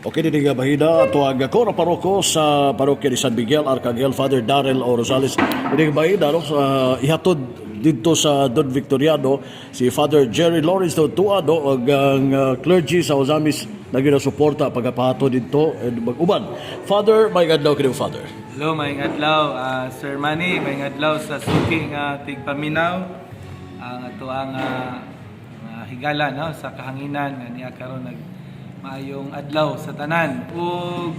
Okay, din nga bahida ato ang ako na paroko sa parokya ni San Miguel, Arcangel, Father Darrell O. Rosales. Din nga bahida no, ihatod dito sa Don Victoriano si Father Jerry Lawrence Tuado ug ang clergy sa Ozamis nagina-suporta pagpahato dito and mag-uban. Father, may adlaw kini Father. Hello, maayong adlaw, Sir Manny, maayong adlaw sa suking tigpaminaw. Ang ato ang higala no, sa kahanginan nga niya karon nag maayong adlaw sa tanan. Ug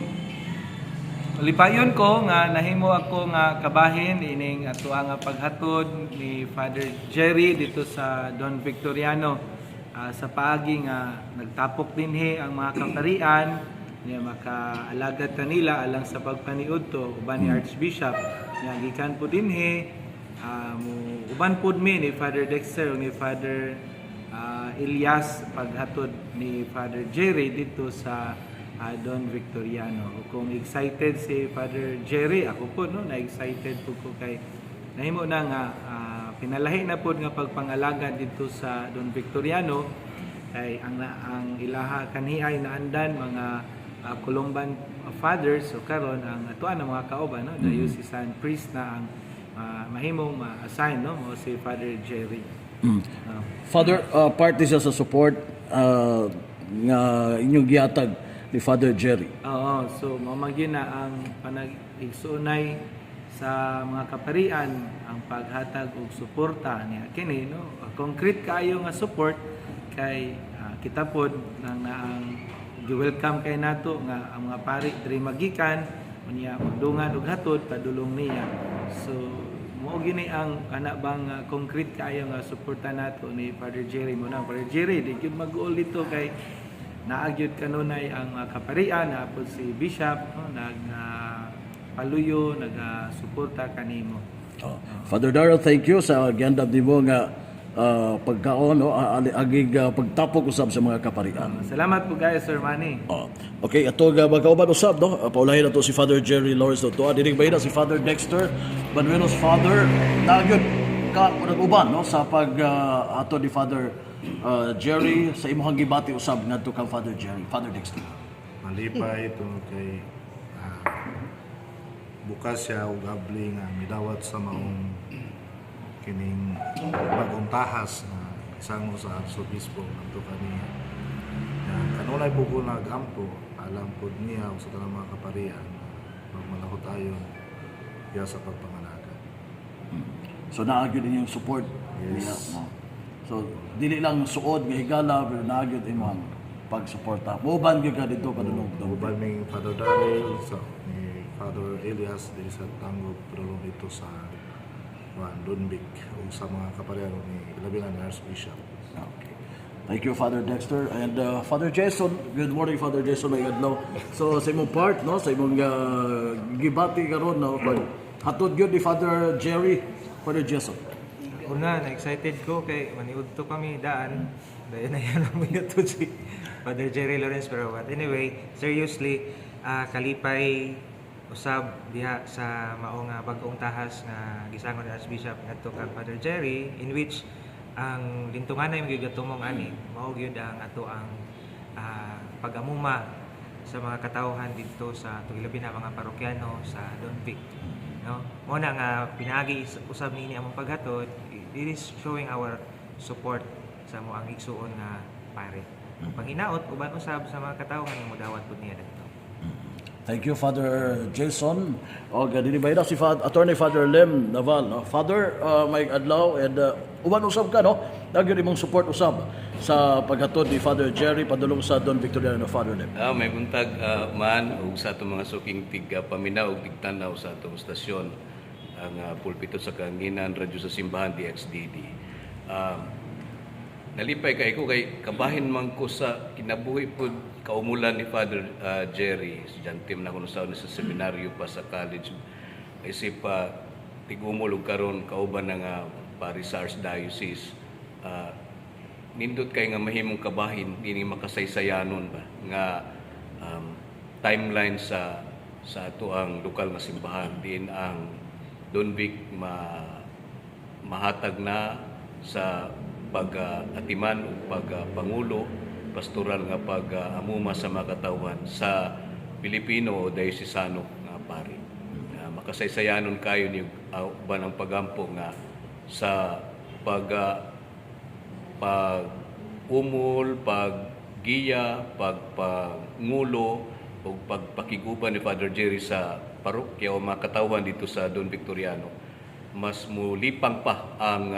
lipayon ko nga nahimo ako nga kabahin ining ato ang paghatod ni Father Jerry dito sa Don Victoriano sa paagi nga nagtapok dinhi ang mga kaparian niya makaalagad kanila alang sa pagpaniudto uban ni Archbishop nga gikan po dinhi uban pud mi ni Father Dexter ug ni Father Elias paghatod ni Father Jerry dito sa Don Victoriano. Kung excited si Father Jerry, ako po no, na-excited po ko kay nahimo na nga pinalahi na po nga pagpangalaga dito sa Don Victoriano kay ang ilaha kanhiay naandan mga Columban fathers so karon ang atuan ng mga kauban no, diocesan priest na ang mahimong ma-assign no mo si Father Jerry. Father, party siya sa support nga inyong gihatag ni Father Jerry. Oo, so mamagin na ang panag-igsoonay sa mga kaparian ang paghatag og suporta niya kini no. Concrete kayo nga support kay kita pod nang naang gi-welcome kay nato nga ang mga pari diri magikan unya magdungan og hatod padulong niya. So mao gini ang ana bang concrete kayo nga suporta nato ni Father Jerry mo na Father Jerry di gyud mag-ol dito kay naagyod kanunay ang kaparian napod si Bishop no, paluyo nagasuporta kanimo. Father Darrell, thank you sa gandam nimo nga pagkaon no agig pagtapok usab sa mga kaparian. Salamat po guys, Sir Manny. Okay, ato ga magkauban usab no. Paulahin nato si Father Jerry Lawrence to. Dinig ba si Father Dexter Banuelos Father nagyod ka nag-uban no sa pag ato ni Father Jerry sa imong gibati usab ngadto kang Father Jerry, Father Dexter. Malipay ito kay bukas siya og abli nga midawat sa maong kining bagong tahas na isango sa Arsobispo ngadto kaniya. Kanunay buko nagampo alam pod niya sa tanang mga kaparian magmalahot ayon diya sa pagpangalaga. So naagyo din yung support niya no. So dili lang suod nga higala pero naagyo imong pagsuporta. Moban gyud ka dito padulong Uban ning Father Darrell sa ni Father Elias dili sa Tango pero dito sa Dunbic o sa mga kaparian ni labi na ni Archbishop. Okay. Thank you, Father Dexter. And Father Jason, good morning, Father Jason. May adlaw. So, sa imong part, no, sa imong gibati karon no, hatod gyud ni Father Jerry, Father Jason. Una, na-excited ko kay maniudto kami daan. Dahil na yan ang minuto si Father Jerry Lawrence. Pero but anyway, seriously, kalipay usab diha sa maong bag-ong tahas nga gisangon ni Archbishop ngadto kang Father Jerry in which ang lintunganay magigatumong ani mao gyud ang ato ang pag-amuma sa mga katawhan dito sa tugilabi na mga parokyano sa Don Vic no mo na nga pinaagi usab niini among paghatod. It is showing our support sa mo ang igsuon nga pare panginaot uban usab sa mga katawhan nga modawat pud niya dito. Thank you, Father Jason. O, ganini ba si Attorney Father Lem Naval. No? Father, may adlaw and uban usab ka, no? Nagyan imong support usab sa paghatod ni Father Jerry padulong sa Don Victoriano, Father Lem. May buntag man ug sa atong mga suking paminaw ug tigtanaw sa atong stasyon ang pulpito sa Kahanginan Radyo sa Simbahan DXDD. Nalipay kay ko kay kabahin man ko sa kinabuhi pud kaumulan ni Father Jerry. Estudyante man ako sa seminaryo pa sa college. Isip pa tigumol og karon kauban nga Paris Archdiocese. Nindot kay nga mahimong kabahin dini makasaysayanon ba nga timeline sa ato ang lokal nga simbahan din ang Don Vic mahatag na sa pag-atiman o pagpangulo pastoral nga pag-amuma sa mga katawhan sa Pilipino o Diocesano nga pari. Makasaysayanon kayo ni uban ang pagampo nga sa pag-umol, paggiya, pagpangulo o pagpakiguban ni Father Jerry sa parokya o mga katawhan dito sa Don Victoriano. Mas mulipang pa ang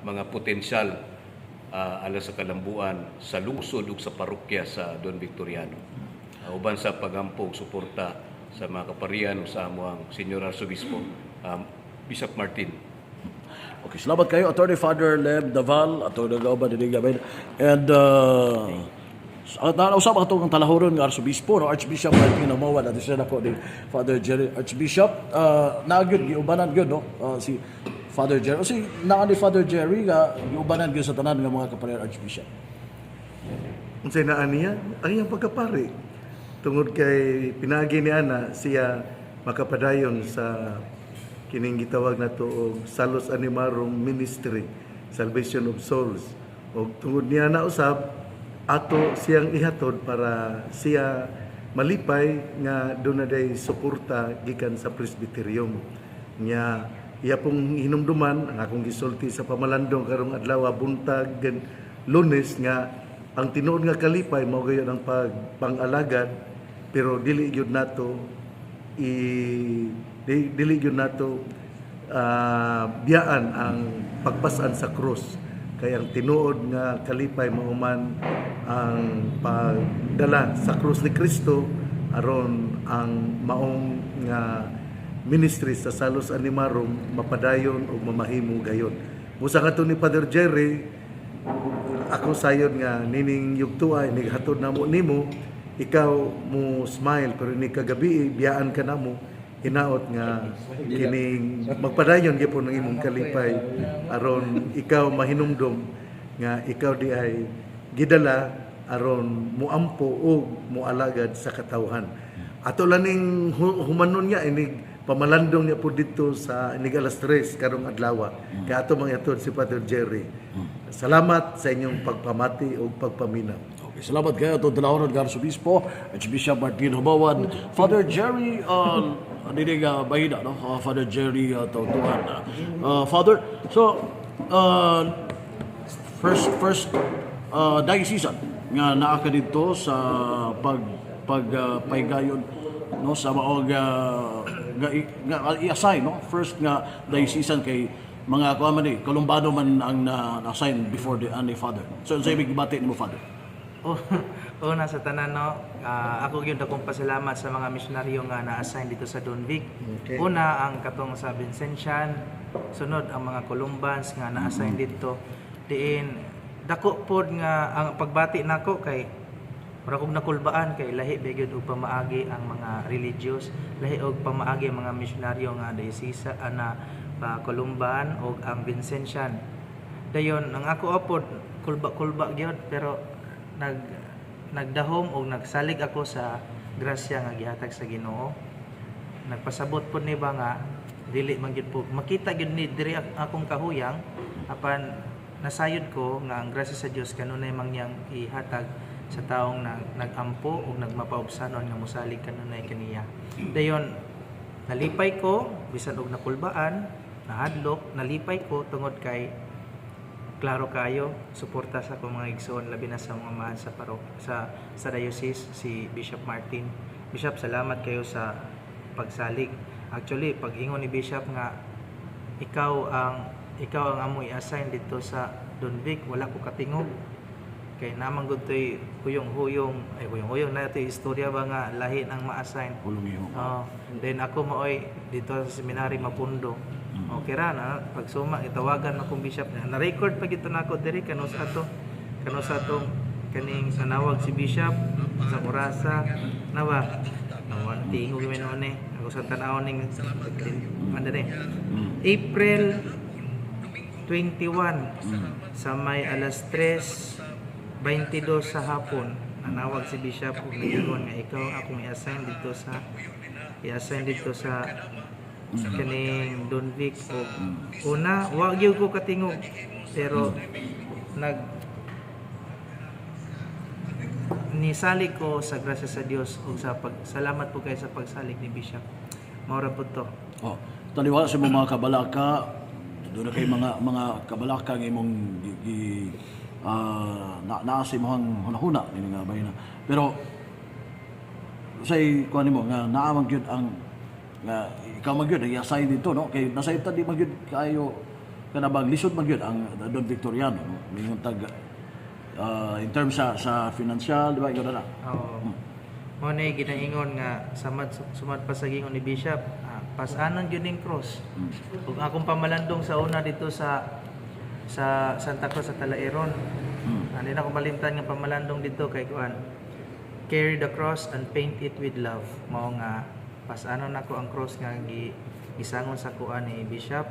mga potensyal ala sa kalambuan sa lungsod ug sa parokya sa Don Victoriano. Uban sa pagampo ug suporta sa mga kaparian o sa amuang Senyor Arsobispo, Bishop Martin. Okay, salamat kayo, Attorney Father Lem Daval, Attorney Gauban Dinigaben, and nausap ako itong talahuron ng Arsobispo, no? Archbishop Martin Omawan, at isa na po ni Father Jerry. Archbishop, nagyod, giubanan yun, no? Si Father Jerry. O si ni Father Jerry, giubanan yun sa tanan ng mga kaparian Archbishop. Unsay naa niya? Ang iyang pagkapari. Tungod kay pinagi ni ana siya makapadayon sa kining gitawag nato og Salus Animarum Ministry, Salvation of Souls. Og tungod niya na usab ato siyang ihatod para siya malipay nga doon na day suporta gikan sa presbyterium niya. Iya pong hinumduman ang akong gisulti sa pamalandong karong adlaw buntag Lunes nga ang tinuod nga kalipay mao gayon ang pang-alagad, pero dili gyud nato biyaan ang pagpasan sa krus. Kaya ang tinuod nga kalipay mauman ang pagdala sa krus ni Kristo aron ang maong nga ministry sa Salus Animarum mapadayon o mamahimo gayon. Busa kadto ni Father Jerry, ako sayon nga nining yugtuay nighatod namo nimo, ikaw mo smile pero ni kagabi biyaan ka namo hinaot nga kining magpadayon gyapon ng imong kalipay aron ikaw mahinumdom nga ikaw di ay gidala aron muampo o mualagad sa katawhan. Ato laning humanon niya inig pamalandong niya po dito sa inig alas 3 karong adlaw. Kaya ato mangyatod si Father Jerry. Salamat sa inyong pagpamati o pagpaminaw. Okay, salamat kayo ito Dalawaran ng Arsobispo, Archbishop Martin Humawan, Father Jerry Bahida, no? Father Jerry Tautuan. Father, so first diocesan nga naa ka dito sa pagpaygayon, no, sa maog i-assign, no, first nga diocesan kay mga Columbano man ang na-assign before the Father. So sa ibig bati nimo, Father. Una sa tanan, no, ako gyud akong pasalamat sa mga misyonaryo nga na-assign dito sa Don Vic. Okay. Una ang katong sa Vincentian, sunod ang mga Columbans nga na-assign dito. Diin dako pod nga ang pagbati nako kay mura kog nakulbaan kay lahi begyud og pamaagi ang mga religious, lahi og pamaagi ang mga misyonaryo nga diocese na Columban og ang Vincentian. Dayon ang ako apod kulba gyud pero nagdahom og nagsalig ako sa grasya nga gihatag sa Ginoo. Nagpasabot pod ni ba nga dili man gyud po makita gyud ni diri akong kahuyang apan nasayod ko nga ang grasya sa Dios kanunay mangyang ihatag sa taong nagampo o nagmapaubsanon nga mosalig kanunay kaniya. Dayon nalipay ko bisan og nakulbaan, nahadlok, nalipay ko tungod kay klaro kayo suporta sa akong mga igsoon labi na sa mga mahal sa sa diocese si Bishop Martin. Bishop, salamat kayo sa pagsalig. Actually, pag-ingon ni Bishop nga ikaw ang amoy assign dito sa Don Vic, wala ko katingog kay namang gud toy huyong na ito istorya ba nga lahi ang ma-assign. Then ako maoy dito sa seminary Mapundo. Okay ra na pagsuma itawagan akong bishop na record pa gito nako diri kanus atong kaning nanawag si bishop sa Orasa nawa tingog mi noon ako sa tan-aw ning April 21 sa may alas 3:22 sa hapon nanawag si bishop ug niingon nga ikaw akong i-assign dito sa kaning Don Vic. Una wa gyud ko katingog pero nisalig ko sa grasya sa Dios ug sa salamat po kayo sa pagsalig ni Bishop. Maura po to. Oh, taliwala sa mga kabalaka, doon na kay mga kabalaka ng imong naasi mo ang hunahuna ini nga bay na. Pero say kuan nimo nga naa man gyud ang nga ikaw man gyud i-assign dito no kay nasayta di man gyud kayo kanabang lisod man gyud ang Don Victoriano no mingon tag in terms sa financial di ba gyud na. Oo. Mo na ginaingon nga sumad pa sa gingon ni Bishop, pasanon gyud ning cross. Ug akong pamalandong sa una dito sa Santa Cruz sa Talaeron. Ano na ko malimtan nga pamalandong dito kay kuan. Carry the cross and paint it with love. Mao nga pasanon nako ang cross nga gisangon sa kuan ni Bishop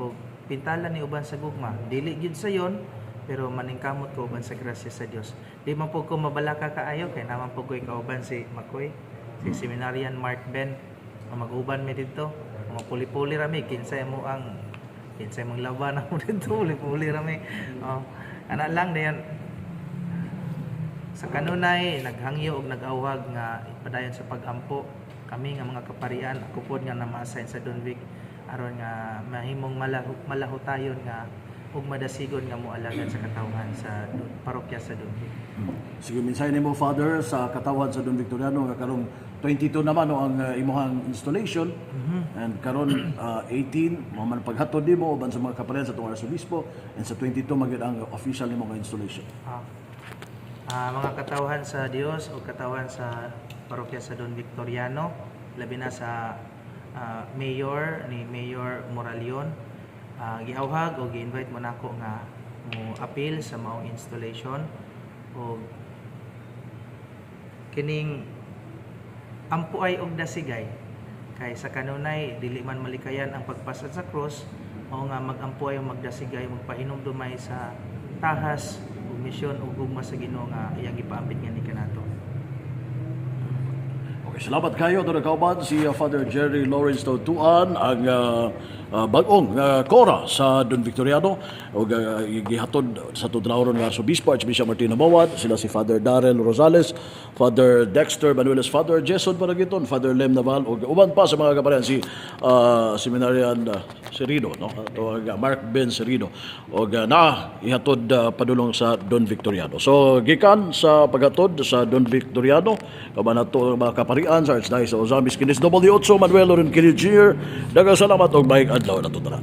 ug pintalan ni uban sa gugma. Dili gyud sayon pero maningkamot ko uban sa grasya sa Dios. Di man po ko mabalaka kaayo kay naman po ko kauban si Makoy, si Seminarian Mark Ben. Mag-uban mi dito. Mga puli-puli rami kinsay mo mong laban ako dito, puli-puli rami. Oh, ana lang dayon sa kanunay naghangyo og nag-awhag nga padayon sa pagampo kami nga mga kaparian ako pod nga na-assign sa Don Vic aron nga mahimong malahutayon nga ug madasigon nga moalagad sa katawhan sa parokya sa Don Vic. Sige minsay nimo Father sa katawan sa Don Victoriano nga karong 22 naman no ang imong installation and karon 18 mo man paghatod nimo uban sa mga kaparian sa tuwang Arsobispo and sa 22 magyud ang official nimo nga installation. Mga katawhan sa Dios o katawhan sa parokya sa Don Victoriano, labi na sa Mayor Moralion, giawhag o gi-invite mo nako nga mo appeal sa maong installation o kining ampuay og dasigay kay sa kanunay dili man malikayan ang pagpasad sa cross mao nga magampuay o magdasigay magpainom dumay sa tahas ug misyon ug gugma sa Ginoo nga iyang gipaambit nga ni kanato. Okay, salamat kayo doon kauban si Father Jerry Lawrence Tautuan ang bag-ong kora sa Don Victoriano o gihatod sa tudlawron nga Arsobispo Archbishop Martin Mawad sila si Father Darrell Rosales, Father Dexter Manueles, Father Jason Paragiton, Father Lem Naval o uban pa sa mga kaparian si Seminarian Serido no to Mark Ben Serido o ihatod padulong sa Don Victoriano. So gikan sa paghatod sa Don Victoriano kaban nato mga kaparian sa Archdiocese sa Ozamis kinis W8 Manuel Loren Kilid Jr. Daghang salamat og maayong adlaw na tutunan.